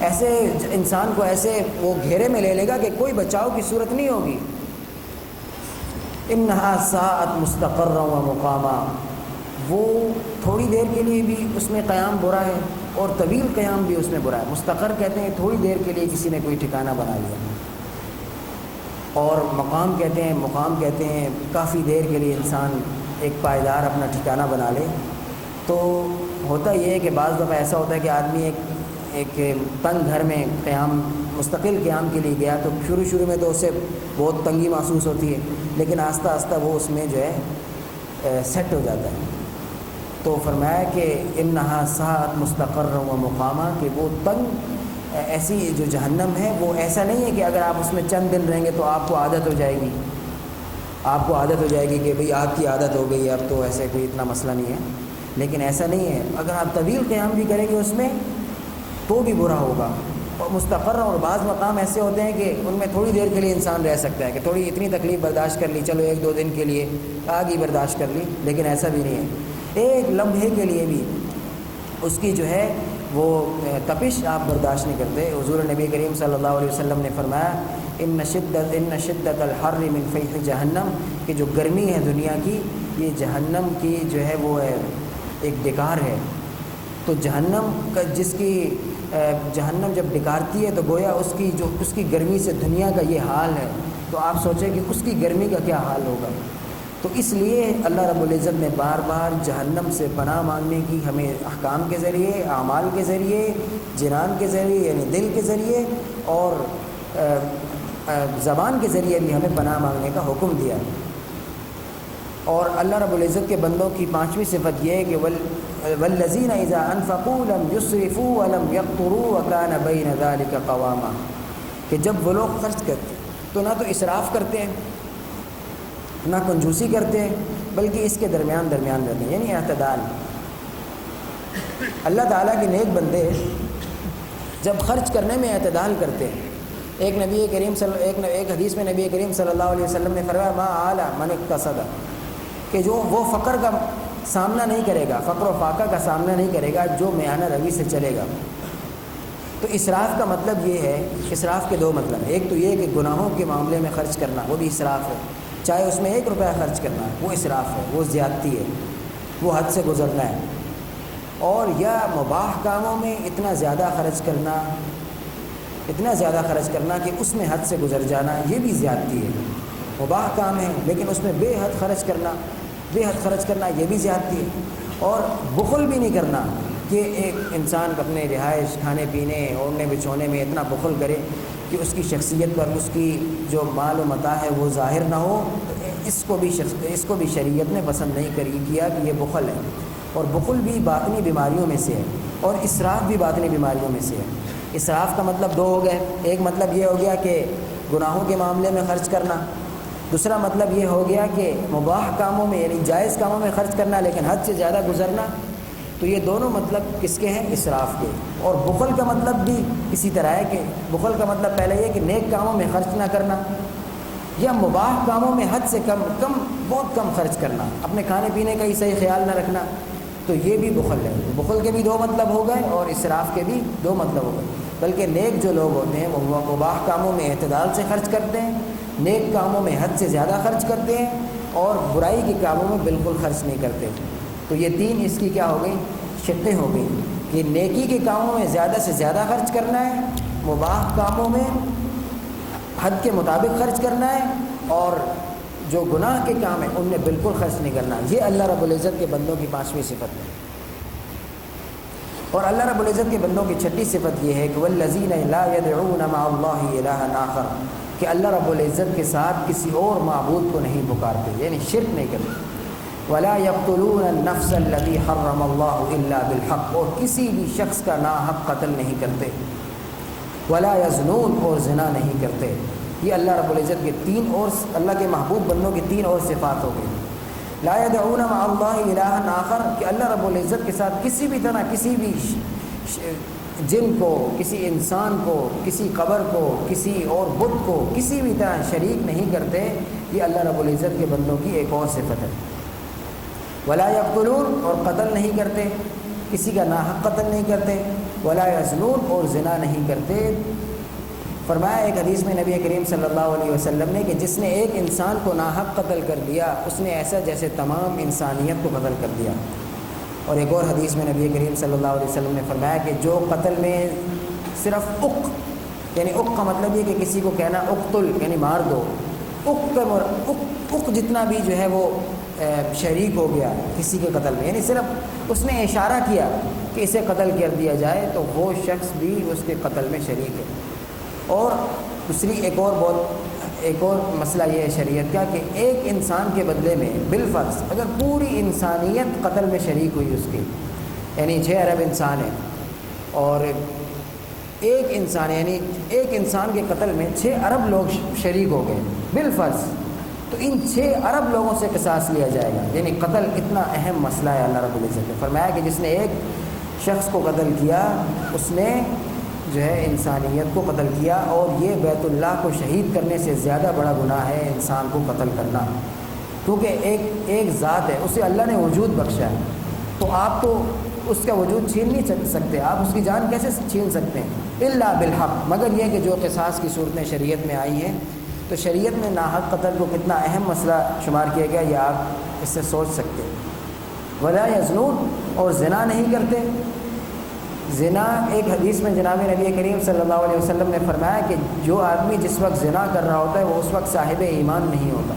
ایسے انسان کو ایسے وہ گھیرے میں لے لے گا کہ کوئی بچاؤ کی صورت نہیں ہوگی۔ انہا ساعت مستقرا و مقاما، وہ تھوڑی دیر کے لیے بھی اس میں قیام برا ہے اور طویل قیام بھی اس میں برا ہے۔ مستقر کہتے ہیں تھوڑی دیر کے لیے کسی نے کوئی ٹھکانہ بنا لیا، اور مقام کہتے ہیں کافی دیر کے لیے انسان ایک پائیدار اپنا ٹھکانہ بنا لے۔ تو ہوتا یہ ہے کہ بعض دفعہ ایسا ہوتا ہے کہ آدمی ایک تنگ گھر میں مستقل قیام کے لیے گیا، تو شروع میں تو اسے بہت تنگی محسوس ہوتی ہے، لیکن آہستہ آہستہ وہ اس میں جو ہے سیٹ ہو جاتا ہے۔ تو فرمایا کہ انہا ساعت مستقر و مقامہ، کہ وہ تنگ ایسی جو جہنم ہے وہ ایسا نہیں ہے کہ اگر آپ اس میں چند دن رہیں گے تو آپ کو عادت ہو جائے گی کہ بھئی آگ کی عادت ہو گئی ہے، اب تو ایسے کوئی اتنا مسئلہ نہیں ہے۔ لیکن ایسا نہیں ہے، اگر آپ طویل قیام بھی کریں گے اس میں تو بھی برا ہوگا۔ اور مستقر، اور بعض مقام ایسے ہوتے ہیں کہ ان میں تھوڑی دیر کے لیے انسان رہ سکتا ہے کہ تھوڑی اتنی تکلیف برداشت کر لی، چلو 1-2 دن کے لیے آگ ہی برداشت کر لی، لیکن ایسا بھی نہیں ہے۔ ایک لمحے کے لیے بھی اس کی جو ہے وہ تپش آپ برداشت نہیں کرتے۔ حضور نبی کریم صلی اللہ علیہ وسلم نے فرمایا ان شدت الحر من فیح جہنم، کہ جو گرمی ہے دنیا کی، یہ جہنم کی جو ہے وہ ایک ڈکار ہے۔ تو جہنم جب ڈکارتی ہے تو گویا اس کی گرمی سے دنیا کا یہ حال ہے، تو آپ سوچیں کہ اس کی گرمی کا کیا حال ہوگا۔ تو اس لیے اللہ رب العزت نے بار بار جہنم سے پناہ مانگنے کی ہمیں احکام کے ذریعے، اعمال کے ذریعے، جنان کے ذریعے یعنی دل کے ذریعے، اور زبان کے ذریعے بھی ہمیں پناہ مانگنے کا حکم دیا۔ اور اللہ رب العزت کے بندوں کی 5ویں صفت یہ ہے کہ والذین اذا انفقوا لم يسرفوا ولم يقتروا وكان بین ذلك قواما، کہ جب وہ لوگ خرچ کرتے تو نہ تو اسراف کرتے ہیں نہ کنجوسی کرتے ہیں، بلکہ اس کے درمیان رہتے ہیں، یعنی اعتدال۔ اللہ تعالیٰ کے نیک بندے جب خرچ کرنے میں اعتدال کرتے ہیں، ایک حدیث میں نبی کریم صلی اللہ علیہ وسلم نے فرمایا ما اعلی من اقتصد، کہ جو وہ فقر کا سامنا نہیں کرے گا، فقر و فاقہ کا سامنا نہیں کرے گا جو میانہ روی سے چلے گا۔ تو اسراف کا مطلب یہ ہے، اسراف کے 2 مطلب ہیں۔ ایک تو یہ کہ گناہوں کے معاملے میں خرچ کرنا، وہ بھی اسراف ہے، چاہے اس میں 1 روپیہ خرچ کرنا ہے، وہ اسراف ہے، وہ زیادتی ہے، وہ حد سے گزرنا ہے۔ اور یا مباح کاموں میں اتنا زیادہ خرچ کرنا کہ اس میں حد سے گزر جانا، یہ بھی زیادتی ہے۔ مباح کام ہے لیکن اس میں بے حد خرچ کرنا یہ بھی زیادتی ہے۔ اور بخل بھی نہیں کرنا کہ ایک انسان اپنے رہائش، کھانے پینے، اوڑھنے بچھونے میں اتنا بخل کرے کہ اس کی شخصیت پر اس کی جو مال و متاع ہے وہ ظاہر نہ ہو، اس کو بھی شریعت نے پسند نہیں کیا کہ یہ بخل ہے۔ اور بخل بھی باطنی بیماریوں میں سے ہے، اور اسراف بھی باطنی بیماریوں میں سے ہے۔ اسراف کا مطلب 2 ہو گئے، ایک مطلب یہ ہو گیا کہ گناہوں کے معاملے میں خرچ کرنا، دوسرا مطلب یہ ہو گیا کہ مباح کاموں میں یعنی جائز کاموں میں خرچ کرنا لیکن حد سے زیادہ گزرنا۔ تو یہ دونوں مطلب کس کے ہیں؟ اسراف کے۔ اور بخل کا مطلب بھی اسی طرح ہے کہ بخل کا مطلب پہلے یہ کہ نیک کاموں میں خرچ نہ کرنا، یا مباح کاموں میں حد سے بہت کم خرچ کرنا، اپنے کھانے پینے کا ہی صحیح خیال نہ رکھنا، تو یہ بھی بخل ہے۔ بخل کے بھی 2 مطلب ہو گئے اور اسراف کے بھی 2 مطلب ہو گئے۔ بلکہ نیک جو لوگ ہوتے ہیں وہ مباح کاموں میں اعتدال سے خرچ کرتے ہیں، نیک کاموں میں حد سے زیادہ خرچ کرتے ہیں، اور برائی کے کاموں میں بالکل خرچ نہیں کرتے۔ تو یہ 3 اس کی کیا ہو گئی؟ شقیں ہو گئی کہ نیکی کے کاموں میں زیادہ سے زیادہ خرچ کرنا ہے، مباح کاموں میں حد کے مطابق خرچ کرنا ہے، اور جو گناہ کے کام ہیں ان میں بالکل خرچ نہیں کرنا۔ یہ اللہ رب العزت کے بندوں کی 5ویں صفت ہے۔ اور اللہ رب العزت کے بندوں کی 6ٹھی صفت یہ ہے کہ والذین لا يدعون مع اللہ الہا آخر، کہ اللہ رب العزت کے ساتھ کسی اور معبود کو نہیں پکارتے، یعنی شرک نہیں کرتے۔ ولا يقتلون النفس التي حرم اللہ الا بالحق، اور کسی بھی شخص کا ناحق قتل نہیں کرتے۔ ولا يزنون، اور زنا نہیں کرتے۔ یہ اللہ رب العزت کے تین اور اللہ کے محبوب بندوں کی تین اور صفات ہو گئی۔ لا يدعون مع اللہ الہا آخر، کہ اللہ رب العزت کے ساتھ کسی بھی طرح کسی بھی جن کو، کسی انسان کو، کسی قبر کو، کسی اور بت کو کسی بھی طرح شریک نہیں کرتے۔ یہ اللہ رب العزت کے بندوں کی ایک اور صفت ہے۔ ولا یقتلون، اور قتل نہیں کرتے، کسی کا ناحق قتل نہیں کرتے۔ ولا یزنون، اور زنا نہیں کرتے۔ فرمایا ایک حدیث میں نبی کریم صلی اللہ علیہ وسلم نے کہ جس نے ایک انسان کو ناحق قتل کر دیا اس نے ایسا جیسے تمام انسانیت کو قتل کر دیا۔ اور ایک اور حدیث میں نبی کریم صلی اللہ علیہ وسلم نے فرمایا کہ جو قتل میں صرف یعنی کا مطلب یہ کہ کسی کو کہنا اقتل یعنی مار دو، جتنا بھی جو ہے وہ شریک ہو گیا کسی کے قتل میں، یعنی صرف اس نے اشارہ کیا کہ اسے قتل کر دیا جائے تو وہ شخص بھی اس کے قتل میں شریک ہے۔ اور دوسری ایک اور مسئلہ یہ ہے شریعت کا کہ ایک انسان کے بدلے میں بالفرض اگر پوری انسانیت قتل میں شریک ہوئی اس کی، یعنی 6 ارب انسان ہیں اور ایک انسان کے قتل میں 6 ارب لوگ شریک ہو گئے بالفرض، تو ان 6 ارب لوگوں سے قصاص لیا جائے گا۔ یعنی قتل اتنا اہم مسئلہ ہے۔ اللہ رب العزت نے فرمایا کہ جس نے ایک شخص کو قتل کیا اس نے جو ہے انسانیت کو قتل کیا، اور یہ بیت اللہ کو شہید کرنے سے زیادہ بڑا گناہ ہے انسان کو قتل کرنا، کیونکہ ایک ذات ہے، اسے اللہ نے وجود بخشا ہے، تو آپ تو اس کا وجود چھین نہیں سکتے، آپ اس کی جان کیسے چھین سکتے ہیں؟ الا بالحق، مگر یہ کہ جو قصاص کی صورتیں شریعت میں آئی ہیں، تو شریعت میں ناحق قتل کو کتنا اہم مسئلہ شمار کیا گیا یہ آپ اس سے سوچ سکتے ہیں۔ ولا یزنون، اور زنا نہیں کرتے۔ زنا ایک حدیث میں جناب نبی کریم صلی اللہ علیہ وسلم نے فرمایا کہ جو آدمی جس وقت زنا کر رہا ہوتا ہے وہ اس وقت صاحب ایمان نہیں ہوتا۔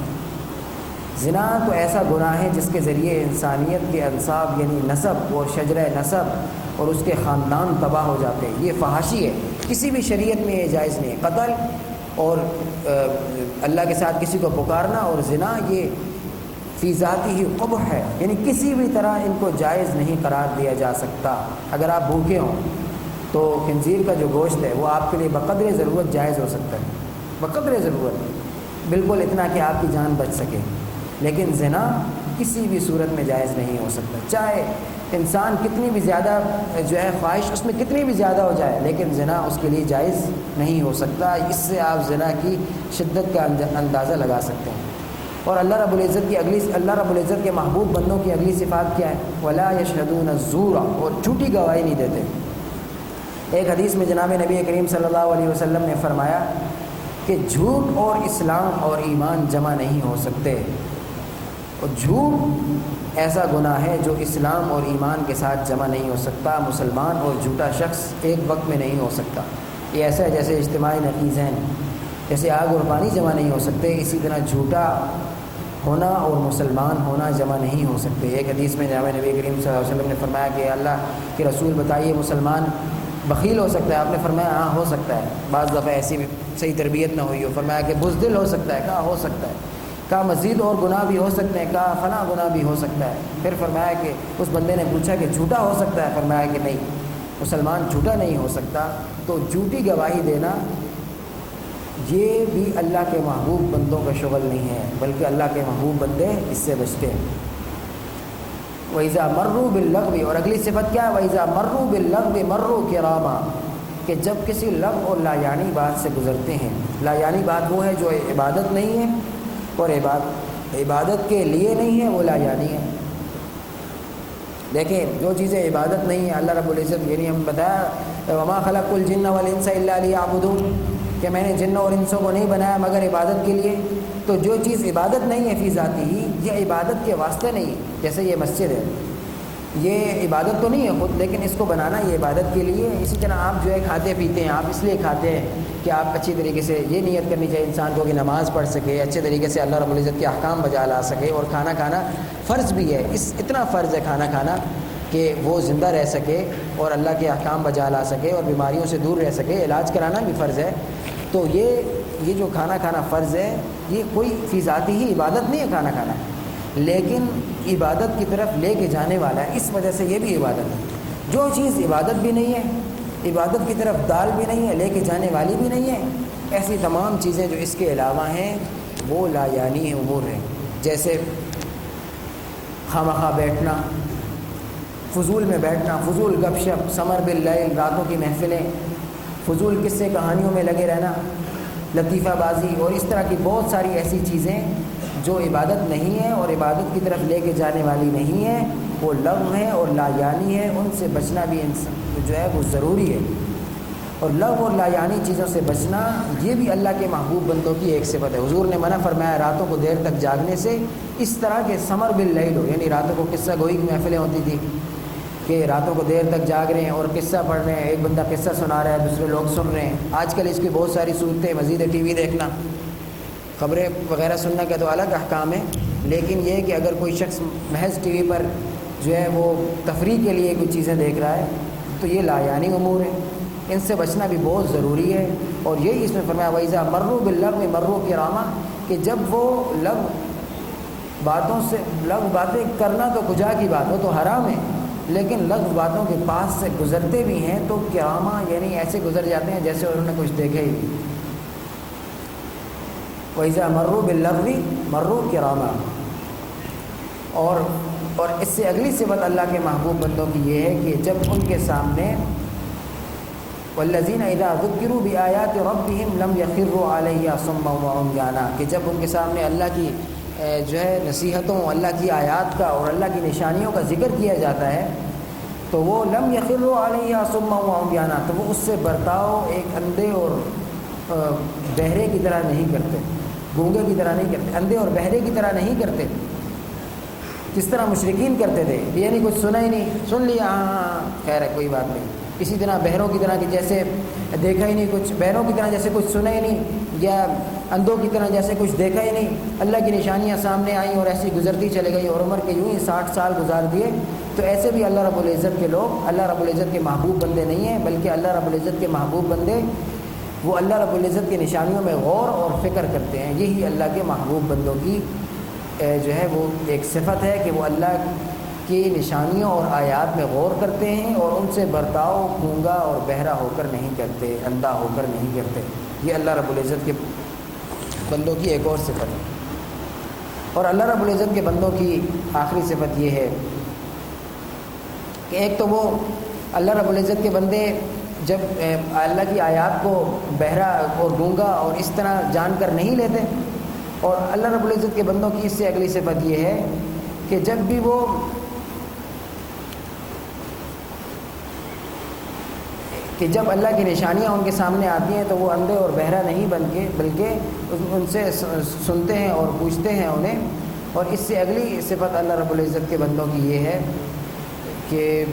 زنا تو ایسا گناہ ہے جس کے ذریعے انسانیت کے انساب یعنی نسب اور شجرہ نسب اور اس کے خاندان تباہ ہو جاتے ہیں۔ یہ فحاشی ہے، کسی بھی شریعت میں یہ جائز نہیں ہے۔ قتل اور اللہ کے ساتھ کسی کو پکارنا اور زنا یہ فی ذاتی ہی قبح ہے، یعنی کسی بھی طرح ان کو جائز نہیں قرار دیا جا سکتا۔ اگر آپ بھوکے ہوں تو خنزیر کا جو گوشت ہے وہ آپ کے لیے بقدر ضرورت جائز ہو سکتا ہے، بقدر ضرورت، بالکل اتنا کہ آپ کی جان بچ سکے، لیکن زنا کسی بھی صورت میں جائز نہیں ہو سکتا، چاہے انسان کتنی بھی زیادہ جو ہے خواہش اس میں کتنی بھی زیادہ ہو جائے، لیکن زنا اس کے لیے جائز نہیں ہو سکتا۔ اس سے آپ زنا کی شدت کا اندازہ لگا سکتے ہیں۔ اور اللہ رب العزت کے محبوب بندوں کی اگلی صفات کیا ہے؟ ولا یشهدون الزور، اور جھوٹی گواہی نہیں دیتے۔ ایک حدیث میں جناب نبی کریم صلی اللہ علیہ وسلم نے فرمایا کہ جھوٹ اور اسلام اور ایمان جمع نہیں ہو سکتے، اور جھوٹ ایسا گناہ ہے جو اسلام اور ایمان کے ساتھ جمع نہیں ہو سکتا۔ مسلمان اور جھوٹا شخص ایک وقت میں نہیں ہو سکتا۔ یہ ایسا ہے جیسے اجتماعی نقیضین، جیسے آگ اور پانی جمع نہیں ہو سکتے، اسی طرح جھوٹا ہونا اور مسلمان ہونا جمع نہیں ہو سکتے۔ ایک حدیث میں جناب نبی کریم صلی اللہ علیہ وسلم نے فرمایا کہ اللہ کے رسول بتائیے مسلمان بخیل ہو سکتا ہے؟ آپ نے فرمایا ہاں ہو سکتا ہے، بعض دفعہ ایسی صحیح تربیت نہ ہوئی ہو۔ فرمایا کہ بزدل ہو سکتا ہے؟ کہا ہو سکتا ہے۔ کہا مزید اور گناہ بھی ہو سکتے ہیں؟ کہا فلاں گناہ بھی ہو سکتا ہے۔ پھر فرمایا کہ اس بندے نے پوچھا کہ جھوٹا ہو سکتا ہے؟ فرمایا کہ نہیں، مسلمان جھوٹا نہیں ہو سکتا۔ تو جھوٹی گواہی دینا یہ بھی اللہ کے محبوب بندوں کا شغل نہیں ہے، بلکہ اللہ کے محبوب بندے اس سے بچتے ہیں۔ وَإِذَا مَرُّوا بِاللَّغْوِ، اور اگلی صفت کیا ہے؟ وَإِذَا مَرُّوا بِاللَّغْوِ مَرُّوا كِرَامًا، کہ جب کسی لغو اور لا یعنی بات سے گزرتے ہیں۔ لا یعنی بات وہ ہے جو عبادت نہیں ہے، اور عبادت کے لیے نہیں ہے، وہ لا یعنی ہے۔ دیکھیں جو چیزیں عبادت نہیں ہیں، اللہ رب العزت یعنی ہم بتایا وَمَا خَلَقْتُ الْجِنَّ وَالْإِنسَ إِلَّا لِيَعْبُدُونِ، کہ میں نے جنوں اور انسوں کو نہیں بنایا مگر عبادت کے لیے۔ تو جو چیز عبادت نہیں ہے فی ذاتی ہی، یہ عبادت کے واسطے نہیں ہے۔ جیسے یہ مسجد ہے، یہ عبادت تو نہیں ہے خود، لیکن اس کو بنانا یہ عبادت کے لیے۔ اسی طرح آپ جو ہے کھاتے پیتے ہیں، آپ اس لیے کھاتے ہیں کہ آپ اچھی طریقے سے، یہ نیت کرنی چاہیے انسان کو کہ نماز پڑھ سکے، اچھے طریقے سے اللہ رب العزت کے احکام بجا لا سکے، اور کھانا کھانا فرض بھی ہے۔ اتنا فرض ہے کھانا کھانا کہ وہ زندہ رہ سکے اور اللہ کے احکام بجا لا سکے اور بیماریوں سے دور رہ سکے۔ علاج کرانا بھی فرض ہے۔ تو یہ جو کھانا کھانا فرض ہے، یہ کوئی فی ذاتی ہی عبادت نہیں ہے کھانا کھانا، لیکن عبادت کی طرف لے کے جانے والا ہے، اس وجہ سے یہ بھی عبادت ہے۔ جو چیز عبادت بھی نہیں ہے، عبادت کی طرف دال بھی نہیں ہے، لے کے جانے والی بھی نہیں ہے، ایسی تمام چیزیں جو اس کے علاوہ ہیں وہ لا یعنی امور ہیں، جیسے خواہ بیٹھنا، فضول میں بیٹھنا، فضول گپ شپ، سمر باللیل، راتوں کی محفلیں، فضول قصے کہانیوں میں لگے رہنا، لطیفہ بازی اور اس طرح کی بہت ساری ایسی چیزیں جو عبادت نہیں ہیں اور عبادت کی طرف لے کے جانے والی نہیں ہیں، وہ لغو ہیں اور لا یعنی ہے، ان سے بچنا بھی انسان جو ہے وہ ضروری ہے۔ اور لغو اور لا یعنی چیزوں سے بچنا یہ بھی اللہ کے محبوب بندوں کی ایک صفت ہے۔ حضور نے منع فرمایا راتوں کو دیر تک جاگنے سے، اس طرح کے سمر باللیل ہو، یعنی راتوں کو قصہ گوئی کی محفلیں ہوتی تھی کہ راتوں کو دیر تک جاگ رہے ہیں اور قصہ پڑھ رہے ہیں، ایک بندہ قصہ سنا رہا ہے، دوسرے لوگ سن رہے ہیں۔ آج کل اس کی بہت ساری صورتیں، مزید ٹی وی دیکھنا، خبریں وغیرہ سننا کا تو الگ احکام ہے، لیکن یہ کہ اگر کوئی شخص محض ٹی وی پر جو ہے وہ تفریح کے لیے کچھ چیزیں دیکھ رہا ہے تو یہ لا یعنی امور ہے، ان سے بچنا بھی بہت ضروری ہے۔ اور یہی اس میں فرمایا وَإِذَا مَرُّوا بِاللَّغْوِ مَرُّوا كِرَامًا، کہ جب وہ لغو باتیں کرنا تو کجا کی بات ہو تو حرام ہے، لیکن لغو باتوں کے پاس سے گزرتے بھی ہیں تو کرامہ یعنی ایسے گزر جاتے ہیں جیسے انہوں نے کچھ دیکھا ہی نہیں۔ وَإِذَا مَرُّوا بِاللَّغْوِ مَرُّوا كِرَامًا۔ اور اس سے اگلی صفت اللہ کے محبوب بندوں کی یہ ہے کہ جب ان کے سامنے وَالَّذِينَ إِذَا ذُكِّرُوا بِآيَاتِ رَبِّهِمْ لَمْ يَخِرُّوا عَلَيْهَا صُمًّا وَعُمْيَانًا، کہ جب ان کے سامنے اللہ کی جو ہے نصیحتوں، اللہ کی آیات کا اور اللہ کی نشانیوں کا ذکر کیا جاتا ہے تو وہ لم يخروا علیہا صما وعميانا، تو وہ اس سے برتاؤ ایک اندھے اور بہرے کی طرح نہیں کرتے، گونگے کی طرح نہیں کرتے، اندھے اور بہرے کی طرح نہیں کرتے، کس طرح مشرکین کرتے تھے، یعنی کچھ سنا ہی نہیں، سن لیا ہاں خیر ہے کوئی بات نہیں، اسی طرح بہروں کی طرح کہ جیسے دیکھا ہی نہیں کچھ، بہروں کی طرح جیسے کچھ سنا ہی نہیں، یا اندھوں کی طرح جیسے کچھ دیکھا ہی نہیں، اللہ کی نشانیاں سامنے آئیں اور ایسی گزرتی چلے گئی اور عمر کے یوں ہی 60 سال گزار دیے۔ تو ایسے بھی اللہ رب العزت کے لوگ اللہ رب العزت کے محبوب بندے نہیں ہیں، بلکہ اللہ رب العزت کے محبوب بندے وہ اللہ رب العزت کی نشانیوں میں غور اور فکر کرتے ہیں۔ یہی اللہ کے محبوب بندوں کی جو ہے وہ ایک صفت ہے کہ وہ اللہ کی نشانیوں اور آیات میں غور کرتے ہیں اور ان سے برتاؤ گونگا اور بہرا ہو کر نہیں کرتے، اندھا ہو کر نہیں کرتے۔ یہ اللہ رب العزت کے بندوں کی ایک اور صفت ہے۔ اور اللہ رب العزت کے بندوں کی آخری صفت یہ ہے کہ ایک تو وہ اللہ رب العزت کے بندے جب اللہ کی آیات کو بہرا اور گونگا اور اس طرح جان کر نہیں لیتے، اور اللہ رب العزت کے بندوں کی اس سے اگلی صفت یہ ہے کہ جب بھی وہ کہ جب اللہ کی نشانیاں ان کے سامنے آتی ہیں تو وہ اندھے اور بہرا نہیں بن کے بلکہ ان سے سنتے ہیں اور پوچھتے ہیں انہیں۔ اور اس سے اگلی صفت اللہ رب العزت کے بندوں کی یہ ہے کہ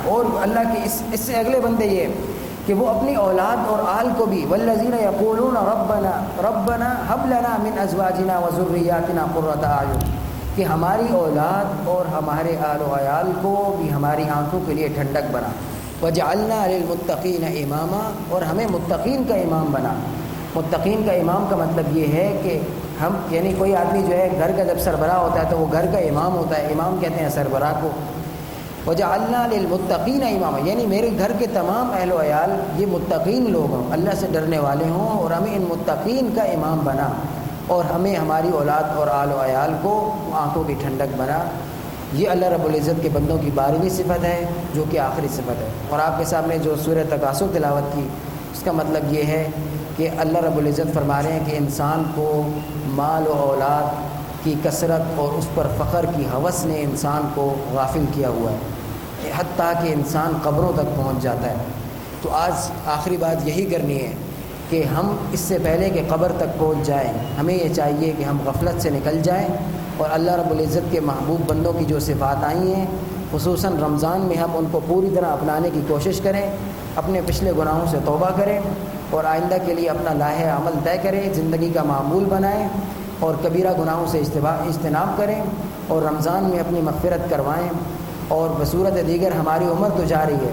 اور اللہ کے اس سے اگلے بندے یہ کہ وہ اپنی اولاد اور آل کو بھی والذین یقولون ربنا هب لنا من ازواجنا وذریاتنا قرۃ اعین، کہ ہماری اولاد اور ہمارے آل و عیال کو بھی ہماری آنکھوں کے لیے ٹھنڈک بنا، وجعلنا للمتقین اماما، اور ہمیں متقین کا امام بنا۔ متقین کا امام کا مطلب یہ ہے کہ ہم یعنی کوئی آدمی جو ہے گھر کا جب سربراہ ہوتا ہے تو وہ گھر کا امام ہوتا ہے، امام کہتے ہیں سربراہ کو۔ وجعلنا للمتقین اماما، یعنی میرے گھر کے تمام اہل و عیال یہ متقین لوگ ہوں، اللہ سے ڈرنے والے ہوں، اور ہمیں ان متقین کا امام بنا، اور ہمیں ہماری اولاد اور آل و عیال کو آنکھوں کی ٹھنڈک بنا۔ یہ اللہ رب العزت کے بندوں کی 12ویں صفت ہے جو کہ آخری صفت ہے۔ اور آپ کے سامنے جو سورہ تکاثر تلاوت کی اس کا مطلب یہ ہے کہ اللہ رب العزت فرما رہے ہیں کہ انسان کو مال و اولاد کی کثرت اور اس پر فخر کی ہوس نے انسان کو غافل کیا ہوا ہے، حتیٰ کہ انسان قبروں تک پہنچ جاتا ہے۔ تو آج آخری بات یہی کرنی ہے کہ ہم اس سے پہلے کہ قبر تک پہنچ جائیں ہمیں یہ چاہیے کہ ہم غفلت سے نکل جائیں اور اللہ رب العزت کے محبوب بندوں کی جو صفات آئی ہیں خصوصاً رمضان میں ہم ان کو پوری طرح اپنانے کی کوشش کریں، اپنے پچھلے گناہوں سے توبہ کریں اور آئندہ کے لیے اپنا لاحِ عمل طے کریں، زندگی کا معمول بنائیں اور کبیرہ گناہوں سے اجتناب کریں اور رمضان میں اپنی مغفرت کروائیں۔ اور بصورت دیگر ہماری عمر تو جاری ہے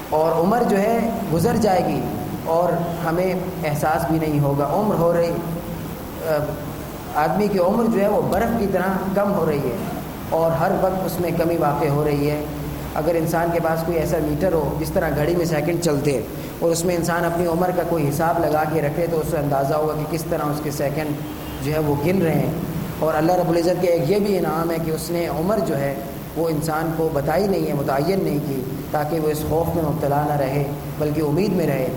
اور عمر جو ہے گزر جائے گی اور ہمیں احساس بھی نہیں ہوگا۔ عمر ہو رہی آدمی کی عمر جو ہے وہ برف کی طرح کم ہو رہی ہے اور ہر وقت اس میں کمی واقع ہو رہی ہے۔ اگر انسان کے پاس کوئی ایسا میٹر ہو جس طرح گھڑی میں سیکنڈ چلتے ہیں اور اس میں انسان اپنی عمر کا کوئی حساب لگا کے رکھے تو اس سے اندازہ ہوگا کہ کس طرح اس کے سیکنڈ جو ہے وہ گن رہے ہیں۔ اور اللہ رب العزت کے ایک یہ بھی انعام ہے کہ اس نے عمر جو ہے وہ انسان کو بتائی نہیں ہے، متعین نہیں کی، تاکہ وہ اس خوف میں مبتلا نہ رہے بلکہ امید میں رہے۔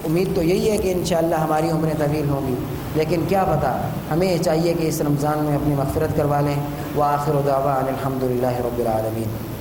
امید تو یہی ہے کہ انشاءاللہ ہماری عمریں طویل ہوں گی، لیکن کیا پتہ، ہمیں یہ چاہیے کہ اس رمضان میں اپنی مغفرت کروا لیں۔ وآخر دعوانا الحمد للہ رب العالمین۔